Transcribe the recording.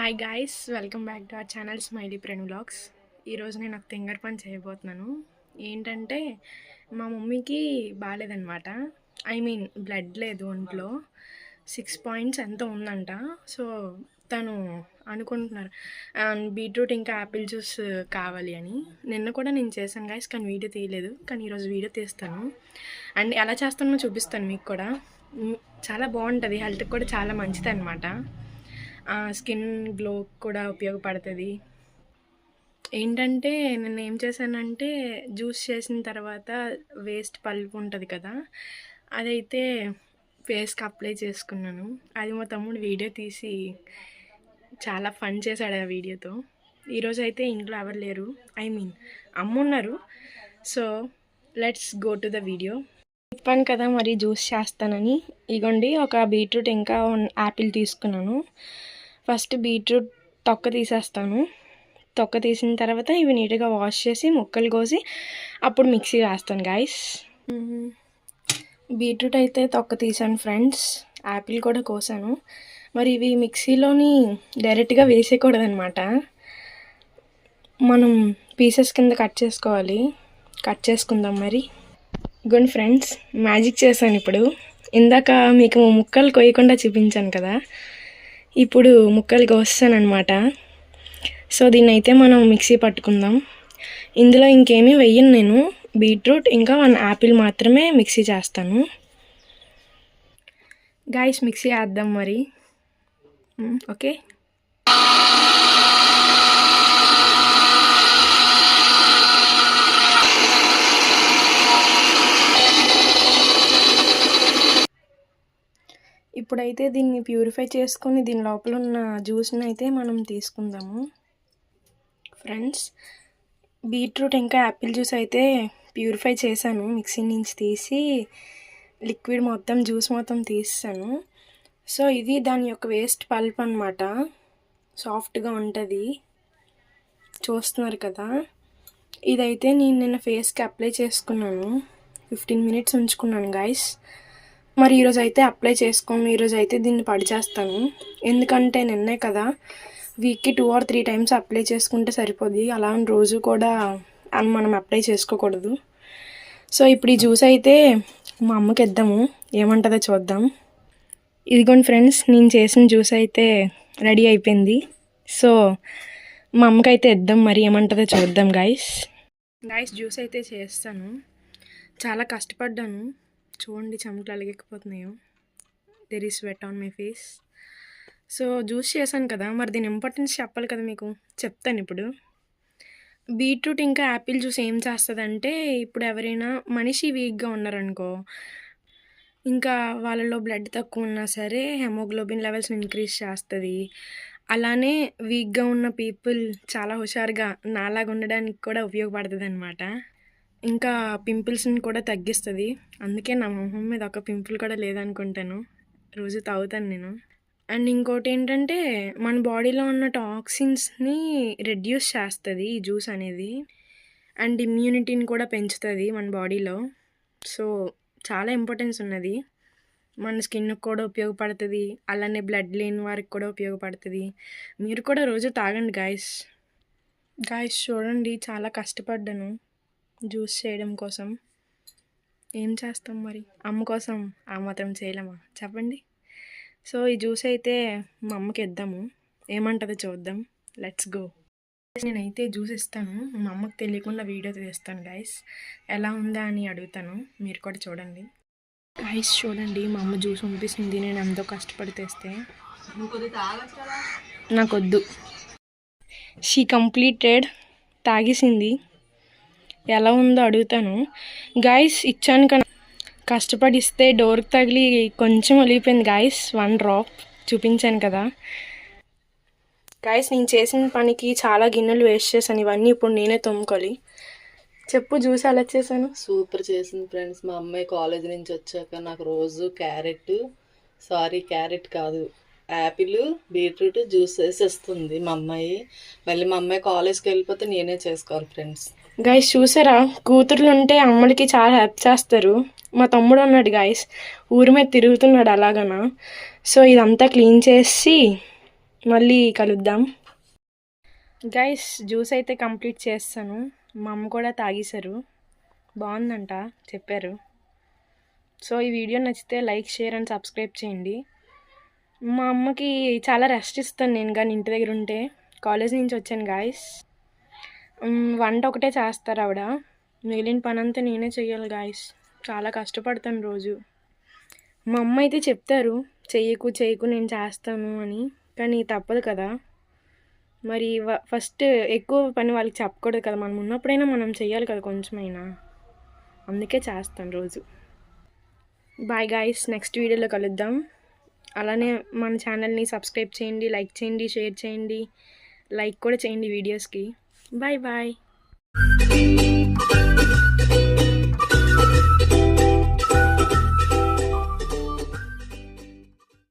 Hi guys, welcome back to our channel Smiley Prenu vlogs. ఈరోజు నేను ఒక తింగర్ పని చేయబోతున్నాను. ఏంటంటే మా మమ్మీకి బాగాలేదనమాట. బ్లడ్ లేదు ఒంట్లో. 6 పాయింట్స్ ఎంతో ఉందంట. సో తను అనుకుంటున్నారు బీట్రూట్ ఇంకా యాపిల్ జ్యూస్ కావాలి అని. నిన్న కూడా నేను చేశాను గాయస్, కానీ వీడియో తీయలేదు. కానీ ఈరోజు వీడియో తీస్తాను అండ్ ఎలా చేస్తానో చూపిస్తాను మీకు కూడా. చాలా బాగుంటుంది, హెల్త్కి కూడా చాలా మంచిది అనమాట. స్కిన్ గ్లో కూడా ఉపయోగపడుతుంది. ఏంటంటే నేను ఏం చేశానంటే జ్యూస్ చేసిన తర్వాత వేస్ట్ పల్ప్ ఉంటుంది కదా, అదైతే ఫేస్కి అప్లై చేసుకున్నాను. అది మా తమ్ముడు వీడియో తీసి చాలా ఫన్ చేశాడు ఆ వీడియోతో. ఈరోజు అయితే ఇంట్లో ఎవరు లేరు, అమ్మ ఉన్నారు. So let's go to the video. చెప్పాను కదా మరి జ్యూస్ చేస్తానని. ఇగోండి, ఒక బీట్రూట్ ఇంకా యాపిల్ తీసుకున్నాను. ఫస్ట్ బీట్రూట్ తొక్క తీసేస్తాను. తొక్క తీసిన తర్వాత ఇవి నీట్గా వాష్ చేసి ముక్కలు కోసి అప్పుడు మిక్సీ వేస్తాను గాయస్. బీట్రూట్ అయితే తొక్క తీసాను ఫ్రెండ్స్, యాపిల్ కూడా కోసాను. మరి ఇవి మిక్సీలోని డైరెక్ట్గా వేసేయకూడదనమాట, మనం పీసెస్ కింద కట్ చేసుకోవాలి. కట్ చేసుకుందాం మరి. గుడ్ ఫ్రెండ్స్, మ్యాజిక్ చేశాను ఇప్పుడు. ఇందాక మీకు ముక్కలు కొయ్యకుండా చూపించాను కదా, ఇప్పుడు ముక్కలు కోస్తాను అనమాట. సో దీన్ని అయితే మనం మిక్సీ పట్టుకుందాం. ఇందులో ఇంకేమీ వెయ్యను నేను, బీట్రూట్ ఇంకా 1 యాపిల్ మాత్రమే మిక్సీ చేస్తాను. గాయస్ మిక్సీ వేద్దాం మరి. ఓకే, ఇప్పుడైతే దీన్ని ప్యూరిఫై చేసుకొని దీని లోపల ఉన్న జ్యూస్ని అయితే మనం తీసుకుందాము ఫ్రెండ్స్. బీట్రూట్ ఇంకా యాపిల్ జ్యూస్ అయితే ప్యూరిఫై చేశాను, మిక్సీ నుంచి తీసి లిక్విడ్ మొత్తం జ్యూస్ మొత్తం తీసాను. సో ఇది దాని యొక్క వేస్ట్ పల్ప్ అనమాట, సాఫ్ట్గా ఉంటుంది, చూస్తున్నారు కదా. ఇదైతే నేను నిన్న ఫేస్కి అప్లై చేసుకున్నాను, 15 మినిట్స్ ఉంచుకున్నాను గాయస్. మరి ఈరోజు అయితే అప్లై చేసుకోను, ఈరోజు అయితే దీన్ని పడి చేస్తాను. ఎందుకంటే నిన్నే కదా, వీక్కి 2 or 3 టైమ్స్ అప్లై చేసుకుంటే సరిపోద్ది. అలా రోజు కూడా మనం అప్లై చేసుకోకూడదు. సో ఇప్పుడు ఈ జ్యూస్ అయితే మా అమ్మకి ఇద్దాము, ఏమంటుందో చూద్దాం. ఇదిగోండి ఫ్రెండ్స్, నేను చేసిన జ్యూస్ అయితే రెడీ అయిపోయింది. సో మా అమ్మకి అయితే ఇద్దాం, మరి ఏమంటుందో చూద్దాం గాయస్. జ్యూస్ అయితే చేస్తాను, చాలా కష్టపడ్డాను. చూడండి చెమటలు అలిగకపోతున్నాయో, there is sweat on my face. So juice చేశాను కదా, మరి దీని ఇంపార్టెన్స్ చెప్పాలి కదా మీకు, చెప్తాను ఇప్పుడు. బీట్రూట్ ఇంకా యాపిల్ జ్యూస్ ఏం చేస్తుందంటే, ఇప్పుడు ఎవరైనా మనిషి వీక్గా ఉన్నారనుకో, ఇంకా వాళ్ళలో బ్లడ్ తక్కువ ఉన్నా సరే హెమోగ్లోబిన్ లెవెల్స్ని ఇంక్రీజ్ చేస్తుంది. అలానే వీక్గా ఉన్న పీపుల్ చాలా హుషారుగా నాలాగా ఉండడానికి కూడా ఉపయోగపడుతుంది అనమాట. ఇంకా పింపుల్స్ని కూడా తగ్గిస్తుంది. అందుకే నా మొహం మీద ఒక పింపుల్ కూడా లేదనుకుంటాను, రోజు తాగుతాను నేను. అండ్ ఇంకోటి ఏంటంటే, మన బాడీలో ఉన్న టాక్సిన్స్ని రెడ్యూస్ చేస్తుంది ఈ జ్యూస్ అనేది. అండ్ ఇమ్యూనిటీని కూడా పెంచుతుంది మన బాడీలో. సో చాలా ఇంపార్టెన్స్ ఉన్నది. మన స్కిన్కి కూడా ఉపయోగపడుతుంది, అలానే బ్లడ్ లేని వారికి కూడా ఉపయోగపడుతుంది. మీరు కూడా రోజు తాగండి గాయస్. చూడండి, చాలా కష్టపడ్డాను జ్యూస్ చేయడం కోసం. ఏం చేస్తాం మరి, అమ్మ కోసం ఆ మాత్రం చేయలేమా చెప్పండి. సో ఈ జ్యూస్ అయితే మా అమ్మకి ఇద్దాము, ఏమంటుందో చూద్దాం. Let's go. నేనైతే జ్యూస్ ఇస్తాను, మా అమ్మకి తెలియకుండా వీడియో తీస్తాను గాయస్. ఎలా ఉందా అని అడుగుతాను, మీరు కూడా చూడండి. గాయస్ చూడండి, మా అమ్మ జ్యూస్ పంపిస్తుంది, నేను ఎంతో కష్టపడి తెస్తే. నాకొద్దు. షీ కంప్లీటెడ్, తాగేసింది. ఎలా ఉందో అడుగుతాను గాయస్. ఇచ్చాను కానీ కష్టపడి ఇస్తే డోర్కి తగిలి కొంచెం ఒలిగిపోయింది గాయస్, 1 డ్రాప్. చూపించాను కదా గాయస్. నేను చేసిన పనికి చాలా గిన్నెలు వేస్ట్ చేశాను, ఇవన్నీ ఇప్పుడు నేనే తోముకోవాలి. చెప్పు, జ్యూస్ ఎలా చేశాను? సూపర్ చేసింది ఫ్రెండ్స్. మా అమ్మాయి కాలేజ్ నుంచి వచ్చాక నాకు రోజు క్యారెట్ కాదు, యాపిల్ బీట్రూట్ జ్యూస్ వేసేస్తుంది మా అమ్మాయి. మళ్ళీ మా అమ్మాయి కాలేజ్కి వెళ్ళిపోతే నేనే చేసుకోవాలి ఫ్రెండ్స్. గాయస్ చూసారా, కూతుర్లు ఉంటే అమ్మలకి చాలా హెల్ప్ చేస్తారు. మా తమ్ముడు ఉన్నాడు గాయస్, ఊరి మీద తిరుగుతున్నాడు అలాగనా. సో ఇదంతా క్లీన్ చేసి మళ్ళీ కలుద్దాం. గైస్ జ్యూస్ అయితే కంప్లీట్ చేస్తాను. మా అమ్మ కూడా తాగేశారు, బాగుందంట చెప్పారు. సో ఈ వీడియో నచ్చితే లైక్, షేర్ అండ్ సబ్స్క్రైబ్ చేయండి. మా అమ్మకి చాలా రెస్ట్ ఇస్తాను నేను కానీ ఇంటి దగ్గర ఉంటే. కాలేజ్ నుంచి వచ్చాను గాయస్. వంట ఒకటే చేస్తారు ఆవిడ, మిగిలిన పని అంతా నేనే చెయ్యాలి గాయస్. చాలా కష్టపడతాను రోజు. మా అమ్మ అయితే చెప్తారు చెయ్యకు నేను చేస్తాను అని, కానీ తప్పదు కదా. మరి ఫస్ట్ ఎక్కువ పని వాళ్ళకి చెప్పకూడదు కదా, మనం ఉన్నప్పుడైనా మనం చెయ్యాలి కదా కొంచెమైనా, అందుకే చేస్తాను రోజు. బాయ్ గాయస్, నెక్స్ట్ వీడియోలో కలుద్దాం. అలానే మన ఛానల్ని సబ్స్క్రైబ్ చేయండి, లైక్ చేయండి, షేర్ చేయండి, లైక్ కూడా చేయండి వీడియోస్కి. Bye bye.